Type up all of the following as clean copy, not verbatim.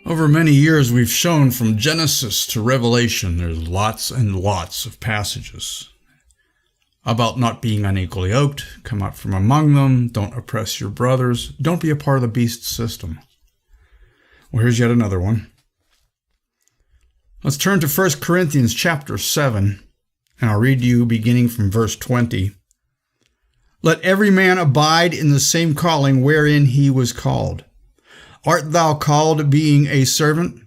Over many years, we've shown from Genesis to Revelation, there's lots and lots of passages about not being unequally yoked, come out from among them, don't oppress your brothers, don't be a part of the beast system. Well, here's yet another one. Let's turn to 1 Corinthians chapter 7, and I'll read you beginning from verse 20. Let every man abide in the same calling wherein he was called. Art thou called being a servant?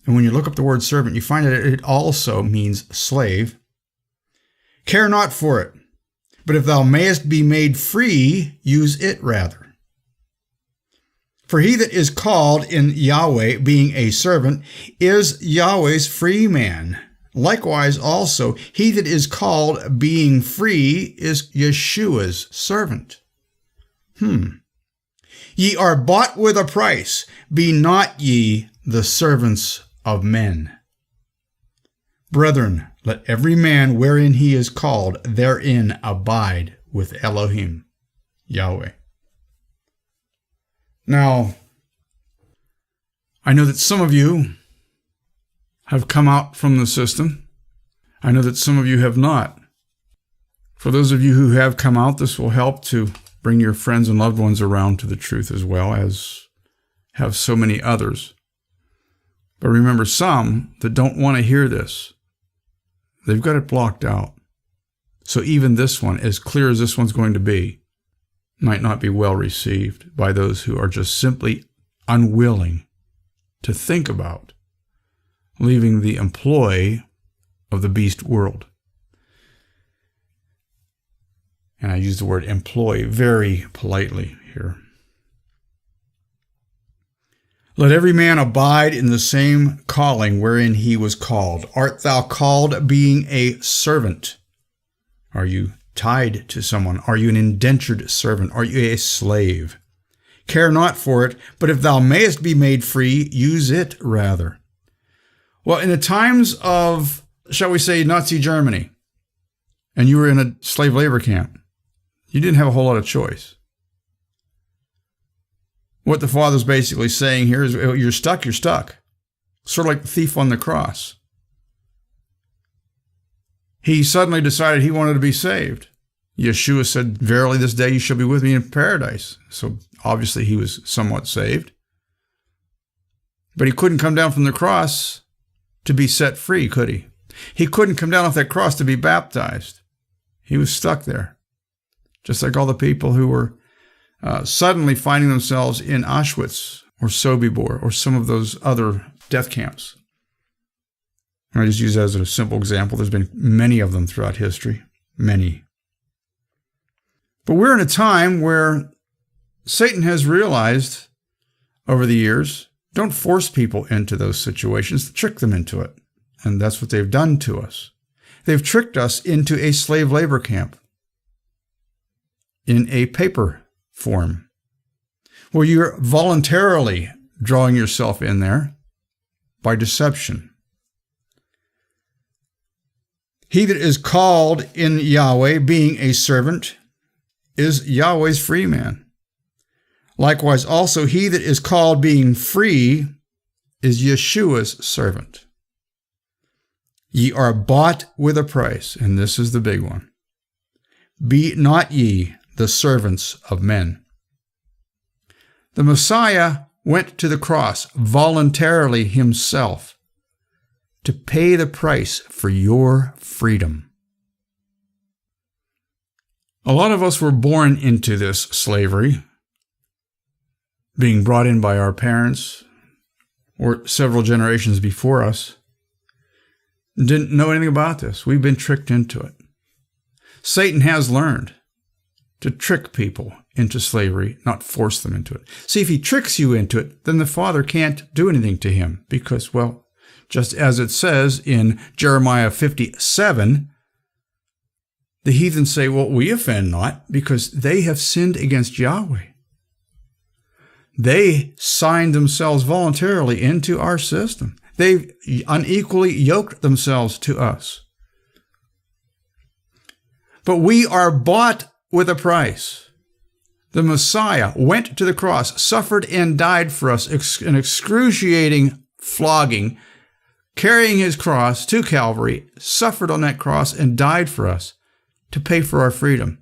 And when you look up the word servant, you find that it also means slave. Care not for it, but if thou mayest be made free, use it rather. For he that is called in Yahweh being a servant is Yahweh's free man. Likewise also, he that is called being free is Yeshua's servant. Ye are bought with a price. Be not ye the servants of men. Brethren, let every man wherein he is called therein abide with Elohim, Yahweh. Now, I know that some of you have come out from the system. I know that some of you have not. For those of you who have come out, this will help to bring your friends and loved ones around to the truth as well, as have so many others. But remember, some that don't want to hear this, they've got it blocked out. So even this one, as clear as this one's going to be, might not be well received by those who are just simply unwilling to think about leaving the employ of the beast world. And I use the word employ very politely here. Let every man abide in the same calling wherein he was called. Art thou called being a servant? Are you tied to someone? Are you an indentured servant? Are you a slave? Care not for it, but if thou mayest be made free, use it rather. Well, in the times of, shall we say, Nazi Germany, and you were in a slave labor camp, you didn't have a whole lot of choice. What the Father's basically saying here is, you're stuck, you're stuck. Sort of like the thief on the cross. He suddenly decided he wanted to be saved. Yeshua said, verily this day you shall be with me in paradise. So obviously he was somewhat saved. But he couldn't come down from the cross to be set free, could he? He couldn't come down off that cross to be baptized. He was stuck there. Just like all the people who were suddenly finding themselves in Auschwitz or Sobibor or some of those other death camps. And I just use that as a simple example. There's been many of them throughout history. Many. But we're in a time where Satan has realized over the years, don't force people into those situations, trick them into it. And that's what they've done to us. They've tricked us into a slave labor camp in a paper form, where you're voluntarily drawing yourself in there by deception. He that is called in Yahweh, being a servant, is Yahweh's free man. Likewise also, he that is called being free is Yeshua's servant. Ye are bought with a price, and this is the big one. Be not ye the servants of men. The Messiah went to the cross voluntarily himself to pay the price for your freedom. A lot of us were born into this slavery, being brought in by our parents or several generations before us. Didn't know anything about this. We've been tricked into it. Satan has learned to trick people into slavery, not force them into it. See, if he tricks you into it, then the Father can't do anything to him because, well, just as it says in Jeremiah 57, the heathen say, well, we offend not because they have sinned against Yahweh. They signed themselves voluntarily into our system. They've unequally yoked themselves to us. But we are bought with a price. The Messiah went to the cross, suffered and died for us, an excruciating flogging, carrying his cross to Calvary, suffered on that cross and died for us to pay for our freedom.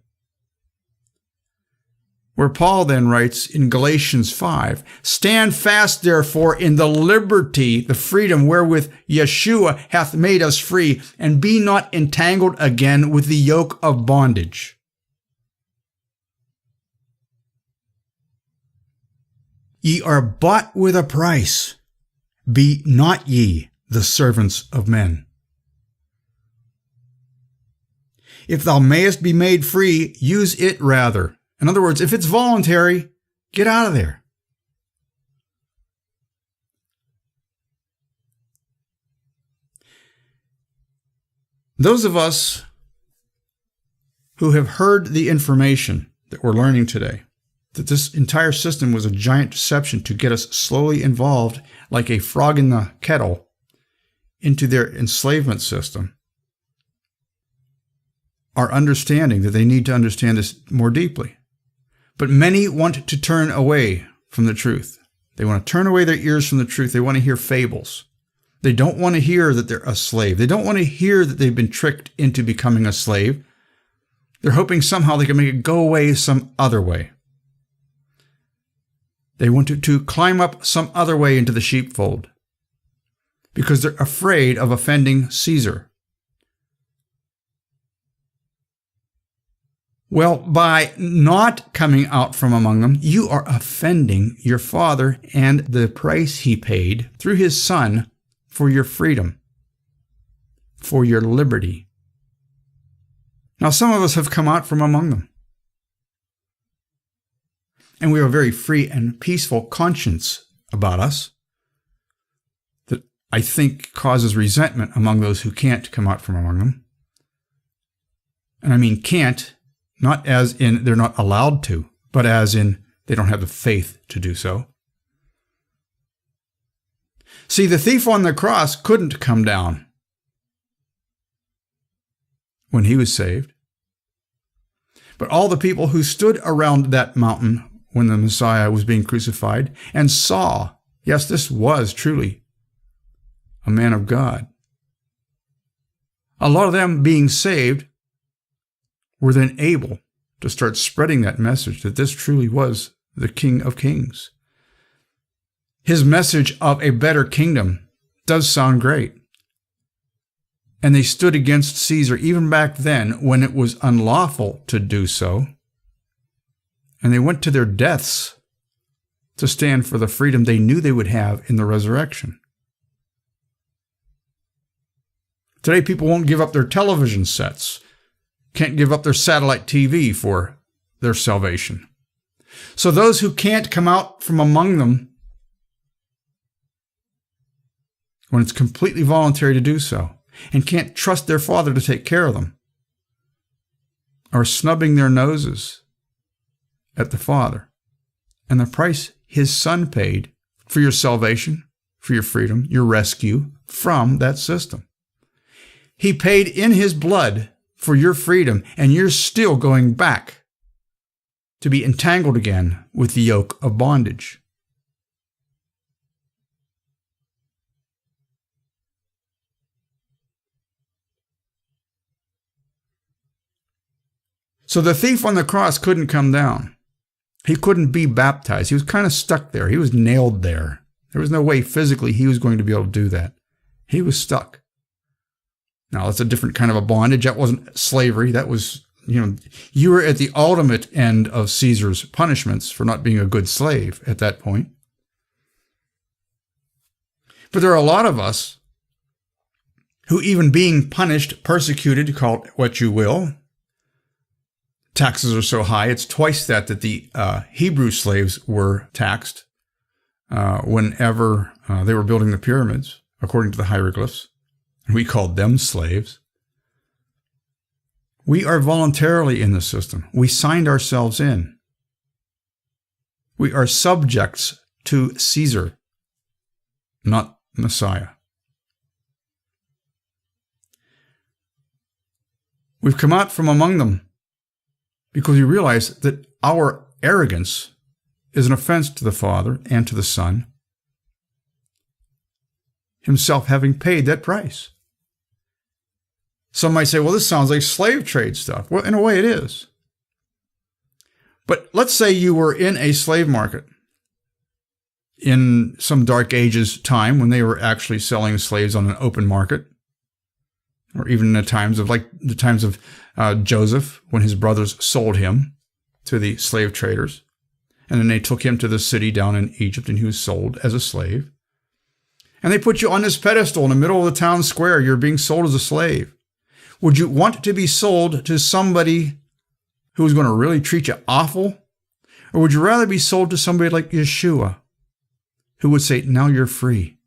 Where Paul then writes in Galatians 5, "Stand fast, therefore, in the liberty, the freedom wherewith Yeshua hath made us free, and be not entangled again with the yoke of bondage." Ye are bought with a price. Be not ye the servants of men. If thou mayest be made free, use it rather. In other words, if it's voluntary, get out of there. Those of us who have heard the information that we're learning today, that this entire system was a giant deception to get us slowly involved like a frog in the kettle into their enslavement system, are understanding that they need to understand this more deeply. But many want to turn away from the truth. They want to turn away their ears from the truth. They want to hear fables. They don't want to hear that they're a slave. They don't want to hear that they've been tricked into becoming a slave. They're hoping somehow they can make it go away some other way. They want to climb up some other way into the sheepfold because they're afraid of offending Caesar. Well, by not coming out from among them, you are offending your Father and the price he paid through his Son for your freedom, for your liberty. Now, some of us have come out from among them, and we have a very free and peaceful conscience about us that I think causes resentment among those who can't come out from among them. And I mean can't, not as in they're not allowed to, but as in they don't have the faith to do so. See, the thief on the cross couldn't come down when he was saved. But all the people who stood around that mountain when the Messiah was being crucified and saw, yes, this was truly a man of God. A lot of them being saved were then able to start spreading that message that this truly was the King of Kings. His message of a better kingdom does sound great. And they stood against Caesar even back then when it was unlawful to do so. And they went to their deaths to stand for the freedom they knew they would have in the resurrection. Today, people won't give up their television sets, can't give up their satellite TV for their salvation. So those who can't come out from among them, when it's completely voluntary to do so, and can't trust their Father to take care of them, are snubbing their noses at the Father and the price his Son paid for your salvation, for your freedom, your rescue from that system. He paid in his blood for your freedom, and you're still going back to be entangled again with the yoke of bondage. So the thief on the cross couldn't come down. He couldn't be baptized. He was kind of stuck there. He was nailed there. There was no way physically he was going to be able to do that. He was stuck. Now, that's a different kind of a bondage. That wasn't slavery. That was, you were at the ultimate end of Caesar's punishments for not being a good slave at that point. But there are a lot of us who, even being punished, persecuted, call it what you will, taxes are so high, it's twice that the Hebrew slaves were taxed whenever they were building the pyramids, according to the hieroglyphs. We called them slaves. We are voluntarily in the system. We signed ourselves in. We are subjects to Caesar, not Messiah. We've come out from among them because we realize that our arrogance is an offense to the Father and to the Son, himself having paid that price. Some might say, well, this sounds like slave trade stuff. Well, in a way it is. But let's say you were in a slave market in some Dark Ages time when they were actually selling slaves on an open market, or even in the times of Joseph, when his brothers sold him to the slave traders. And then they took him to the city down in Egypt, and he was sold as a slave. And they put you on this pedestal in the middle of the town square. You're being sold as a slave. Would you want to be sold to somebody who was going to really treat you awful? Or would you rather be sold to somebody like Yeshua, who would say, now you're free.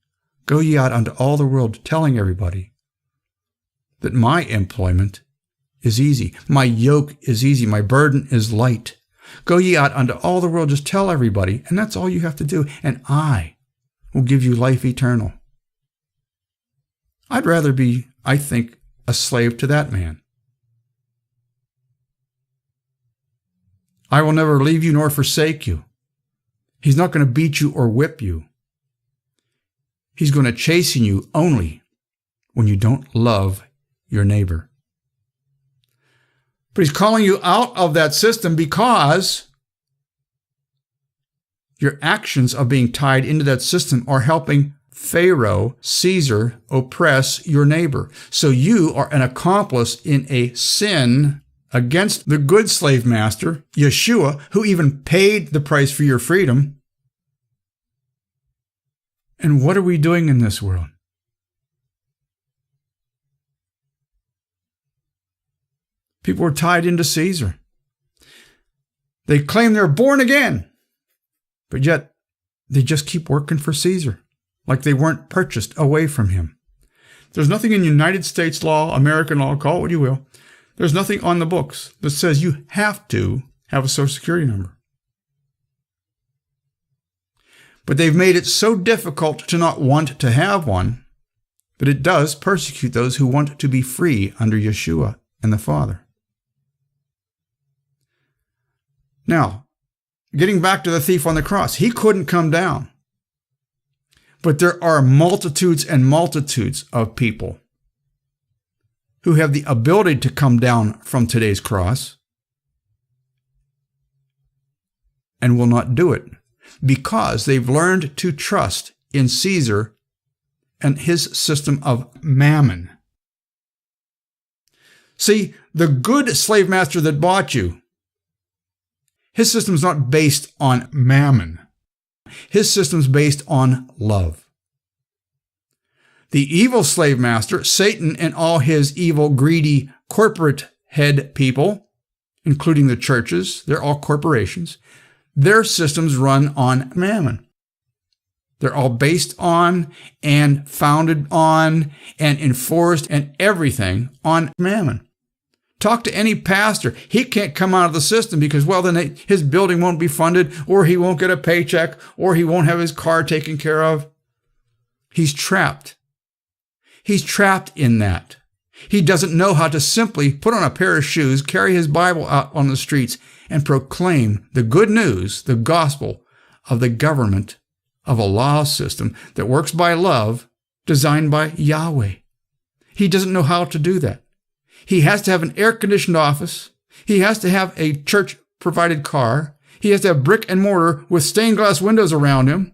Go ye out unto all the world, telling everybody that my employment is easy. My yoke is easy. My burden is light. Go ye out unto all the world, just tell everybody, and that's all you have to do, and I will give you life eternal. I'd rather be, I think, a slave to that man. I will never leave you nor forsake you. He's not going to beat you or whip you. He's going to chasten you only when you don't love your neighbor. But he's calling you out of that system because your actions of being tied into that system are helping Pharaoh, Caesar, oppress your neighbor. So you are an accomplice in a sin against the good slave master, Yeshua, who even paid the price for your freedom. And what are we doing in this world? People are tied into Caesar. They claim they're born again, but yet they just keep working for Caesar, like they weren't purchased away from him. There's nothing in United States law, American law, call it what you will. There's nothing on the books that says you have to have a Social Security number. But they've made it so difficult to not want to have one that it does persecute those who want to be free under Yeshua and the Father. Now, getting back to the thief on the cross, he couldn't come down. But there are multitudes and multitudes of people who have the ability to come down from today's cross and will not do it because they've learned to trust in Caesar and his system of mammon. See, the good slave master that bought you, his system is not based on mammon. His system is based on love. The evil slave master, Satan, and all his evil, greedy, corporate head people, including the churches, they're all corporations, their systems run on mammon. They're all based on and founded on and enforced and everything on mammon. Talk to any pastor. He can't come out of the system because, well, then his building won't be funded, or he won't get a paycheck, or he won't have his car taken care of. He's trapped. He's trapped in that. He doesn't know how to simply put on a pair of shoes, carry his Bible out on the streets, and proclaim the good news, the gospel of the government of a law system that works by love, designed by Yahweh. He doesn't know how to do that. He has to have an air-conditioned office. He has to have a church-provided car. He has to have brick and mortar with stained glass windows around him.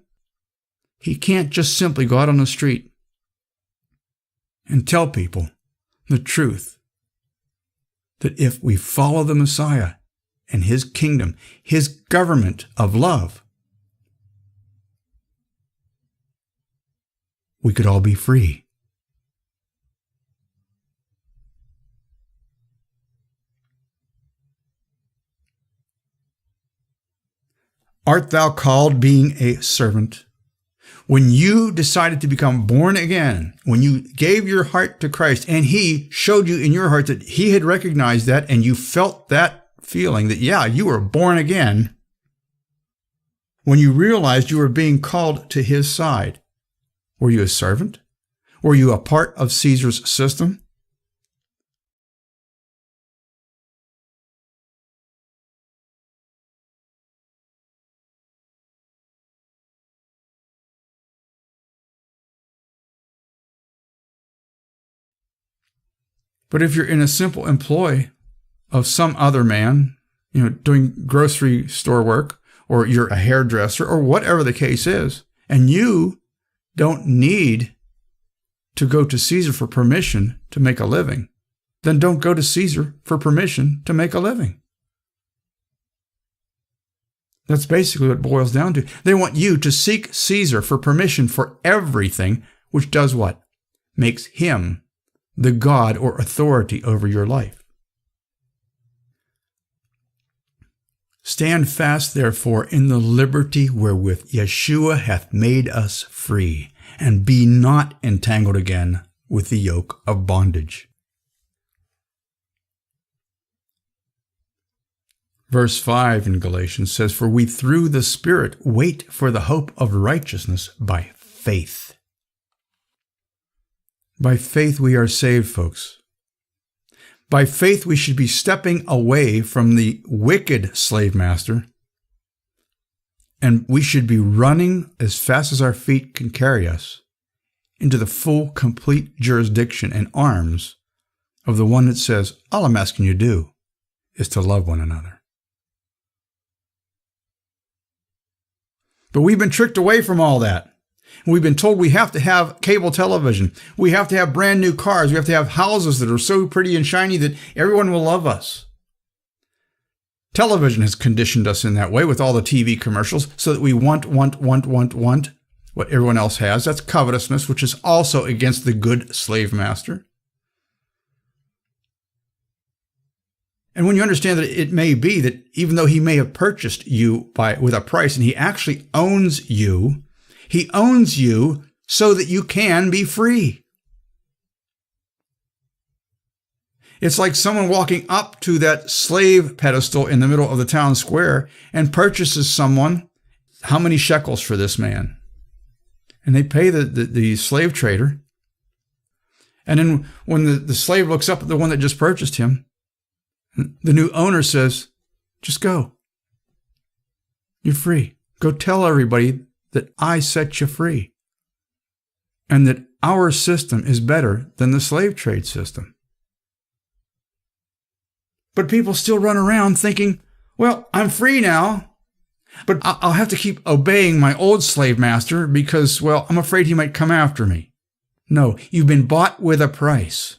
He can't just simply go out on the street and tell people the truth that if we follow the Messiah and his kingdom, his government of love, we could all be free. Art thou called being a servant? When you decided to become born again, when you gave your heart to Christ and he showed you in your heart that he had recognized that and you felt that feeling that, yeah, you were born again, when you realized you were being called to his side, were you a servant? Were you a part of Caesar's system? But if you're in a simple employ of some other man, doing grocery store work, or you're a hairdresser, or whatever the case is, and you don't need to go to Caesar for permission to make a living, then don't go to Caesar for permission to make a living. That's basically what it boils down to. They want you to seek Caesar for permission for everything, which does what? Makes him the God or authority over your life. Stand fast, therefore, in the liberty wherewith Yeshua hath made us free, and be not entangled again with the yoke of bondage. Verse 5 in Galatians says, For we through the Spirit wait for the hope of righteousness by faith. By faith we are saved, folks. By faith we should be stepping away from the wicked slave master, and we should be running as fast as our feet can carry us into the full, complete jurisdiction and arms of the one that says, all I'm asking you to do is to love one another. But we've been tricked away from all that. We've been told we have to have cable television. We have to have brand new cars. We have to have houses that are so pretty and shiny that everyone will love us. Television has conditioned us in that way with all the TV commercials so that we want what everyone else has. That's covetousness, which is also against the good slave master. And when you understand that it may be that even though he may have purchased you with a price and he actually owns you, he owns you so that you can be free. It's like someone walking up to that slave pedestal in the middle of the town square and purchases someone. How many shekels for this man? And they pay the slave trader. And then when the slave looks up at the one that just purchased him, the new owner says, just go. You're free. Go tell everybody that I set you free. And that our system is better than the slave trade system. But people still run around thinking, well, I'm free now, but I'll have to keep obeying my old slave master because, well, I'm afraid he might come after me. No, you've been bought with a price.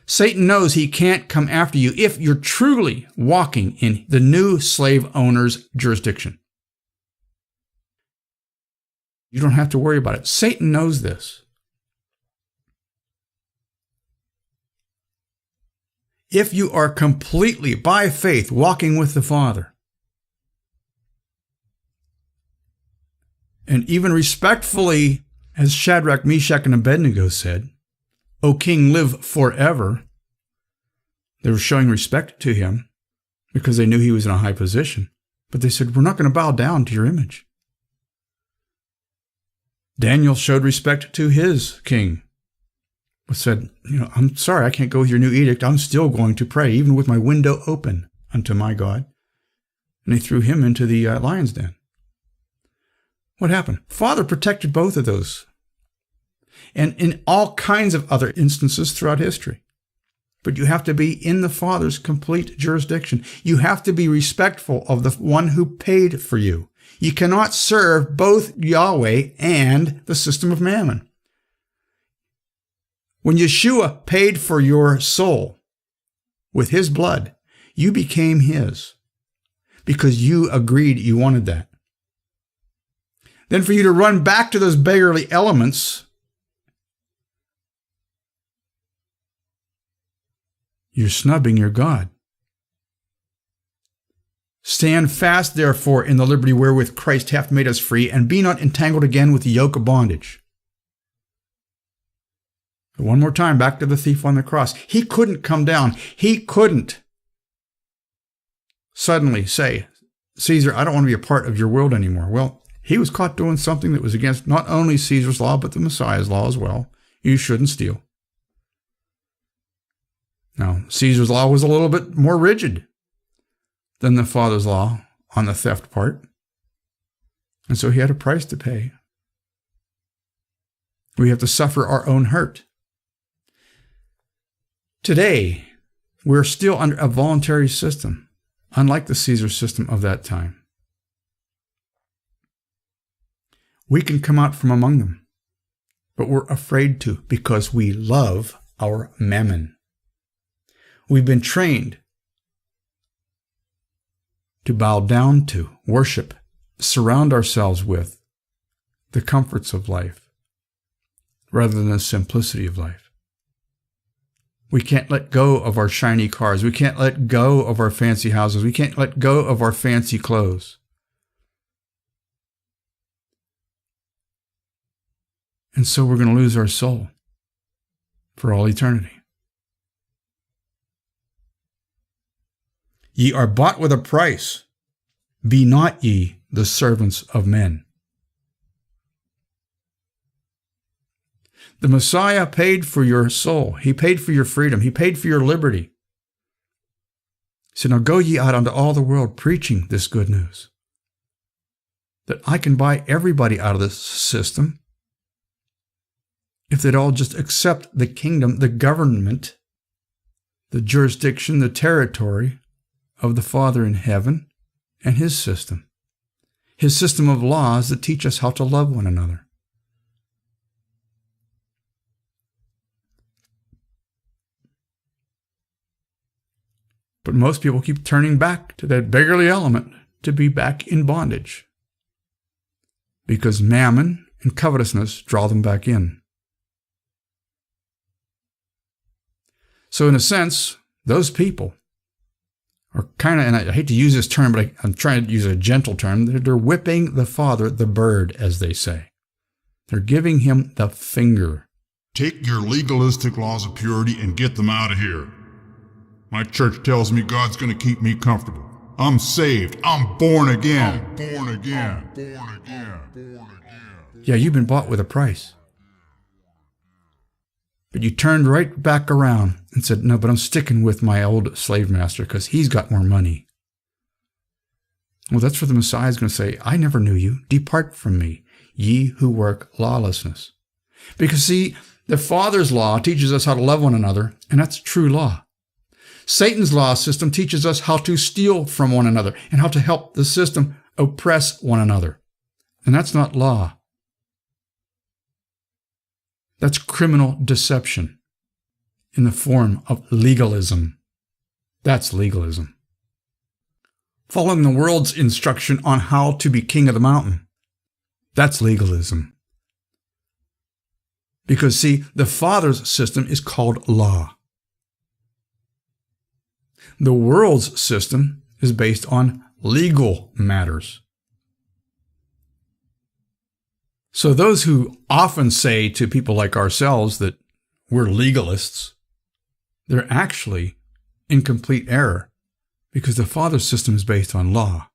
Satan knows he can't come after you if you're truly walking in the new slave owner's jurisdiction. You don't have to worry about it. Satan knows this. If you are completely, by faith, walking with the Father, and even respectfully, as Shadrach, Meshach, and Abednego said, O King, live forever. They were showing respect to him because they knew he was in a high position. But they said, we're not going to bow down to your image. Daniel showed respect to his king, but said, I'm sorry, I can't go with your new edict. I'm still going to pray, even with my window open unto my God. And they threw him into the lion's den. What happened? Father protected both of those. And in all kinds of other instances throughout history. But you have to be in the Father's complete jurisdiction. You have to be respectful of the one who paid for you. You cannot serve both Yahweh and the system of mammon. When Yeshua paid for your soul with his blood, you became his because you agreed you wanted that. Then for you to run back to those beggarly elements, you're snubbing your God. Stand fast, therefore, in the liberty wherewith Christ hath made us free, and be not entangled again with the yoke of bondage. But one more time, back to the thief on the cross. He couldn't come down. He couldn't suddenly say, Caesar, I don't want to be a part of your world anymore. Well, he was caught doing something that was against not only Caesar's law, but the Messiah's law as well. You shouldn't steal. Now, Caesar's law was a little bit more rigid than the Father's law on the theft part. And so he had a price to pay. We have to suffer our own hurt. Today, we're still under a voluntary system, unlike the Caesar system of that time. We can come out from among them, but we're afraid to because we love our mammon. We've been trained to bow down to, worship, surround ourselves with the comforts of life rather than the simplicity of life. We can't let go of our shiny cars. We can't let go of our fancy houses. We can't let go of our fancy clothes. And so we're going to lose our soul for all eternity. Ye are bought with a price. Be not ye the servants of men. The Messiah paid for your soul. He paid for your freedom. He paid for your liberty. He said, now go ye out unto all the world preaching this good news. That I can buy everybody out of this system if they'd all just accept the kingdom, the government, the jurisdiction, the territory of the Father in heaven and His system of laws that teach us how to love one another. But most people keep turning back to that beggarly element to be back in bondage because mammon and covetousness draw them back in. So in a sense, those people are kind of, and I hate to use this term, but I'm trying to use a gentle term, they're whipping the Father, the bird, as they say. They're giving Him the finger. Take your legalistic laws of purity and get them out of here. My church tells me God's going to keep me comfortable. I'm saved. I'm born again. I'm born again. I'm born again. Born again. Yeah, you've been bought with a price. But you turned right back around and said, no, but I'm sticking with my old slave master because he's got more money. Well, that's where the Messiah is going to say, I never knew you. Depart from me, ye who work lawlessness. Because see, the Father's law teaches us how to love one another, and that's true law. Satan's law system teaches us how to steal from one another and how to help the system oppress one another. And that's not law. That's criminal deception in the form of legalism. That's legalism. Following the world's instruction on how to be king of the mountain. That's legalism. Because, see, the Father's system is called law. The world's system is based on legal matters. So those who often say to people like ourselves that we're legalists, they're actually in complete error because the Father's system is based on law.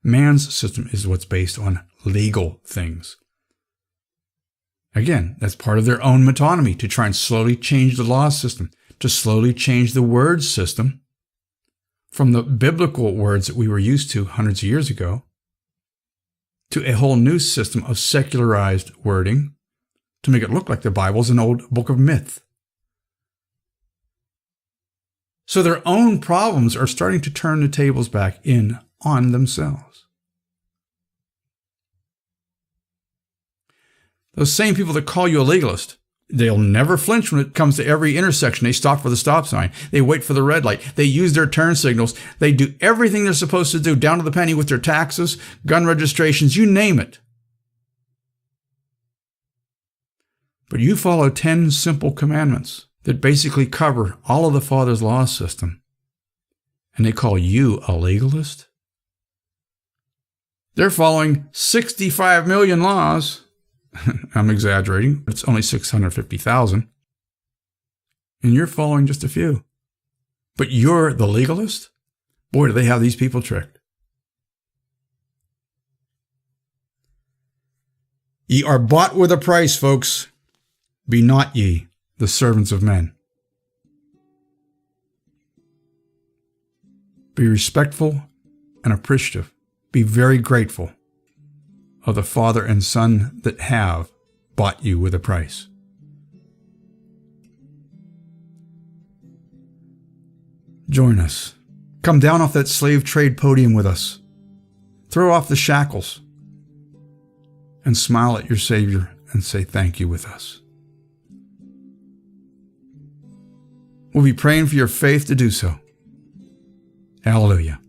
Man's system is what's based on legal things. Again, that's part of their own metonymy to try and slowly change the law system, to slowly change the word system from the biblical words that we were used to hundreds of years ago to a whole new system of secularized wording to make it look like the Bible's an old book of myth. So their own problems are starting to turn the tables back in on themselves. Those same people that call you a legalist, they'll never flinch when it comes to every intersection. They stop for the stop sign. They wait for the red light. They use their turn signals. They do everything they're supposed to do, down to the penny, with their taxes, gun registrations, you name it. But you follow 10 simple commandments that basically cover all of the Father's law system, and they call you a legalist? They're following 65 million laws. I'm exaggerating, but it's only 650,000. And you're following just a few. But you're the legalist? Boy, do they have these people tricked. Ye are bought with a price, folks. Be not ye the servants of men. Be respectful and appreciative. Be very grateful of the Father and Son that have bought you with a price. Join us. Come down off that slave trade podium with us. Throw off the shackles and smile at your Savior and say thank you with us. We'll be praying for your faith to do so. Hallelujah.